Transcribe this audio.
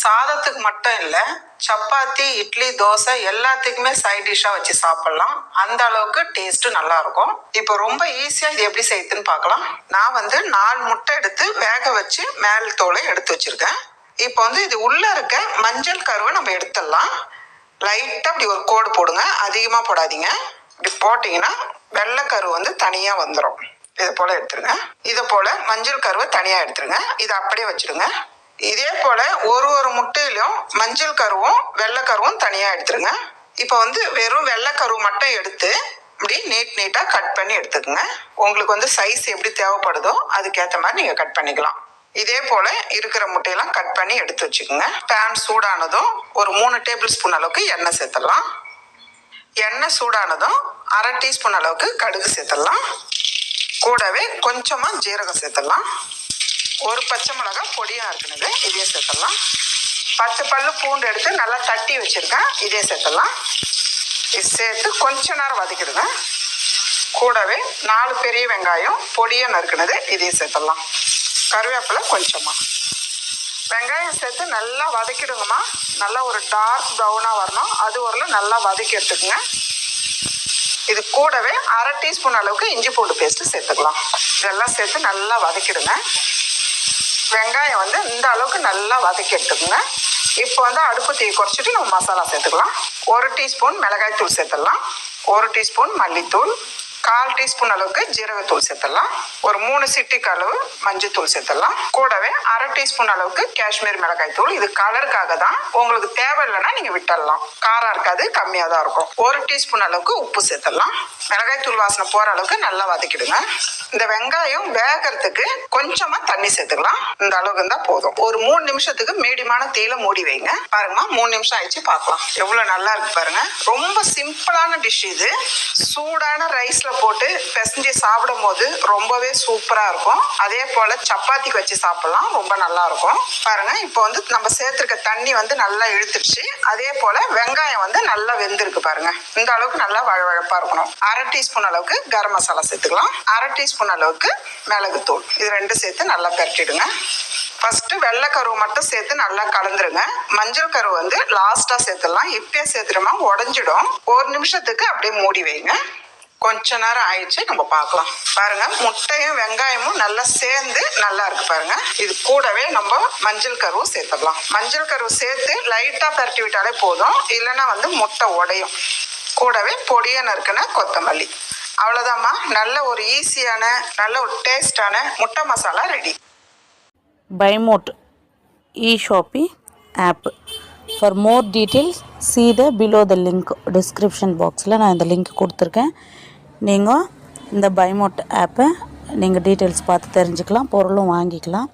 சாதத்துக்கு மட்டும் இல்லை, சப்பாத்தி, இட்லி, தோசை எல்லாத்துக்குமே சைட் டிஷ்ஷாக வச்சு சாப்பிட்லாம். அந்த அளவுக்கு டேஸ்ட்டு நல்லாயிருக்கும். இப்போ ரொம்ப ஈஸியாக இது எப்படி செய்யுதுன்னு பார்க்கலாம். நான் 4 முட்டை எடுத்து வேக வச்சு மேல் தோலை எடுத்து வச்சுருக்கேன். இப்போ இது உள்ளே இருக்க மஞ்சள் கருவை நம்ம எடுத்துடலாம். லைட்டாக இப்படி ஒரு கோடு போடுங்க, அதிகமாக போடாதீங்க. இப்படி போட்டிங்கன்னா வெள்ளைக்கரு தனியாக வந்துடும். இதை போல் எடுத்துருங்க. இதை போல் மஞ்சள் கருவை தனியாக எடுத்துருங்க. இதை அப்படியே வச்சுடுங்க. இதே போல் ஒரு முட்டையிலையும் மஞ்சள் கருவும் வெள்ளைக்கருவும் தனியாக எடுத்துருங்க. இப்போ வெறும் வெள்ளைக்கரு மட்டும் எடுத்து இப்படி நீட்டாக கட் பண்ணி எடுத்துக்கோங்க. உங்களுக்கு சைஸ் எப்படி தேவைப்படுதோ அதுக்கேற்ற மாதிரி நீங்கள் கட் பண்ணிக்கலாம். இதே போல் இருக்கிற முட்டையெல்லாம் கட் பண்ணி எடுத்து வச்சுக்கோங்க. பேன் சூடானதும் ஒரு 3 டேபிள் ஸ்பூன் அளவுக்கு எண்ணெய் சேர்த்துடலாம். எண்ணெய் சூடானதும் 1/2 டீஸ்பூன் அளவுக்கு கடுகு சேர்த்துடலாம். கூடவே கொஞ்சமாக ஜீரகம் சேர்த்துடலாம். ஒரு பச்சை மிளகாய் பொடியாக இருக்குனது இதே சேர்த்துடலாம். 10 பல்லு பூண்டு எடுத்து நல்லா தட்டி வச்சுருக்கேன், இதே சேர்த்துடலாம். இது சேர்த்து கொஞ்ச நேரம் வதக்கிடுங்க. கூடவே 4 பெரிய வெங்காயம் பொடியாக நறுக்குனது இதே சேர்த்துடலாம். கருவேப்பிலை கொஞ்சமாக. வெங்காயம் சேர்த்து நல்லா வதக்கிடுங்கம்மா. நல்லா ஒரு டார்க் ப்ரௌனாக வரணும், அது வரலும் நல்லா வதக்கி எடுத்துக்கோங்க. இது கூடவே 1/2 டீஸ்பூன் அளவுக்கு இஞ்சி பூண்டு பேஸ்ட்டு சேர்த்துக்கலாம். இதெல்லாம் சேர்த்து நல்லா வதக்கிடுங்க. வெங்காயம் இந்த அளவுக்கு நல்லா வதக்கி எடுத்துக்கோங்க. இப்போ அடுப்பு தீ குறைச்சிட்டு நம்ம மசாலா சேர்த்துக்கலாம். 1 டீஸ்பூன் மிளகாய் தூள் சேர்த்துடலாம். 1 டீஸ்பூன் மல்லித்தூள், 1/4 டீஸ்பூன் அளவுக்கு ஜீரகத்தூள் சேர்த்துடலாம். ஒரு 3 சிட்டிக்கு அளவு மஞ்சள் தூள் சேர்த்துடலாம். கூடவே 1/2 டீஸ்பூன் அளவுக்கு காஷ்மீர் மிளகாய் தூள். இது கலருக்காக தான், உங்களுக்கு தேவை இல்லைன்னா நீங்கள் விட்டுடலாம். காரம் இருக்காது, கம்மியாக தான் இருக்கும். 1 டீஸ்பூன் அளவுக்கு உப்பு சேர்த்துடலாம். மிளகாய் தூள் வாசனை போகிற அளவுக்கு நல்லா வதக்கிடுங்க. இந்த வெங்காயம் வேகிறதுக்கு கொஞ்சமாக தண்ணி சேர்த்துக்கலாம். இந்த அளவுக்கு இருந்தால் போதும். ஒரு 3 நிமிஷத்துக்கு மீடியமான தீயில மூடி வைங்க. பாருங்கம்மா, 3 நிமிஷம் ஆயிடுச்சு, பார்க்கலாம். எவ்வளோ நல்லா இருக்கு பாருங்க. ரொம்ப சிம்பிளான டிஷ் இது. சூடான ரைஸ்ல போட்டு பிசைஞ்சு சாப்பிடும் போது ரொம்பவே சூப்பரா இருக்கும். அதே போல சப்பாத்திக்கு வச்சு சாப்பிடலாம், ரொம்ப நல்லா இருக்கும். பாருங்க, இப்போ நம்ம சேர்த்திருக்க தண்ணி நல்லா இழுத்துருச்சு. அதே போல வெங்காயம் நல்லா வெந்திருக்கு பாருங்க. இந்த அளவுக்கு நல்லா வழவழப்பா இருக்கணும். 1/2 டீஸ்பூன் அளவுக்கு கரம் மசாலா சேர்த்துக்கலாம். 1/2 டீஸ்பூன் அளவுக்கு மிளகுத்தூள். இது 2 சேர்த்து நல்லா பரட்டிடுங்க. ஃபர்ஸ்ட் வெள்ளைக்கரு மட்டும் சேர்த்து நல்லா கலந்துருங்க. மஞ்சள் கரு லாஸ்டா சேர்த்துடலாம். இப்பயே சேர்த்துட்டோமா உடஞ்சிடும். 1 நிமிஷத்துக்கு அப்படியே மூடி வைங்க. கொஞ்ச நேரம் ஆயிடுச்சு, நம்ம பார்க்கலாம். பாருங்க, முட்டையும் வெங்காயமும் நல்லா சேர்ந்து நல்லா இருக்கு பாருங்க. இது கூடவே நம்ம மஞ்சள் கருவும் சேர்த்துடலாம். மஞ்சள் கரு சேர்த்து லைட்டா பரட்டி விட்டாலே போதும், இல்லைன்னா முட்டை உடையும். கூடவே பொடியா நறுக்குன கொத்தமல்லி. அவ்வளோதாம்மா, நல்ல ஒரு ஈஸியான நல்ல ஒரு டேஸ்டான முட்டை masala ready. BuyMote e-shopping app. For more details, see the below the link. Description boxல நான் இந்த லிங்க் கொடுத்துருக்கேன். நீங்கள் இந்த BuyMote ஆப்பை நீங்கள் டீட்டெயில்ஸ் பார்த்து தெரிஞ்சுக்கலாம், பொருளும் வாங்கிக்கலாம்.